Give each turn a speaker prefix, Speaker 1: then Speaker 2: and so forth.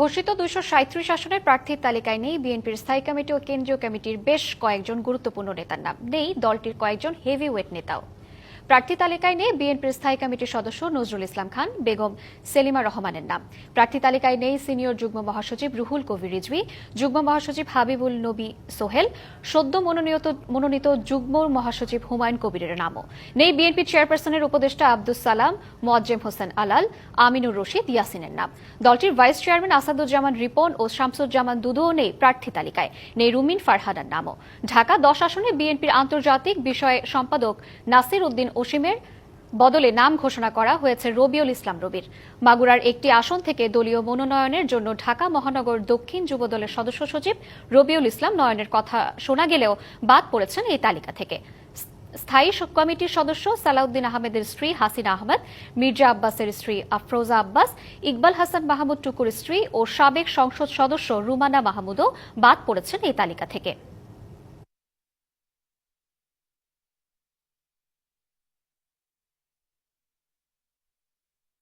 Speaker 1: ঘোষিত ২৩৭ আসনের প্রার্থীর তালিকায় নেই বিএনপির স্থায়ী কমিটি ও কেন্দ্রীয় কমিটির বেশ কয়েকজন গুরুত্বপূর্ণ নেতার নাম। নেই দলটির কয়েকজন হেভিওয়েট নেতাও। প্রার্থী তালিকায় নেই বিএনপির স্থায়ী কমিটির সদস্য নজরুল ইসলাম খান, বেগম সেলিমা রহমানের নাম। প্রার্থী তালিকায় নেই সিনিয়র যুগ্ম মহাসচিব রুহুল কবির রিজভী, যুগ্ম মহাসচিব হাবিবুল নবী সোহেল, সদ্য মনোনীত যুগ্ম মহাসচিব হুমায়ুন কবিরের নামও। নেই বিএনপি চেয়ারপারসনের উপদেষ্টা আব্দুস সালাম, মোয়াজ্জেম হোসেন আলাল, আমিনুর রশিদ ইয়াসিনের নাম। দলটির ভাইস চেয়ারম্যান আসাদুজ্জামান রিপন ও শামসুজ্জামান দুদুও নেই প্রার্থী তালিকায়। নেই রুমিন ফারহানার নামও। ঢাকা ১০ আসনে বিএনপির আন্তর্জাতিক বিষয়ে সম্পাদক নাসির উদ্দিন অসীমের বদলে নাম ঘোষণা করা হয়েছে রবিউল ইসলাম রবির। মাগুরার একটি আসন থেকে দলীয় মনোনয়নের জন্য ঢাকা মহানগর দক্ষিণ যুবদলের সদস্য সচিব রবিউল ইসলাম নয়নের কথা শোনা গেলেও বাদ পড়েছেন এই তালিকা থেকে। স্থায়ী কমিটির সদস্য সালাউদ্দিন আহমেদের স্ত্রী হাসিনা আহমেদ, মির্জা আব্বাসের স্ত্রী আফরোজা আব্বাস, ইকবাল হাসান মাহমুদ টুকুর স্ত্রী ও সাবেক সংসদ সদস্য রুমানা মাহমুদও বাদ পড়েছেন এই তালিকা থেকে।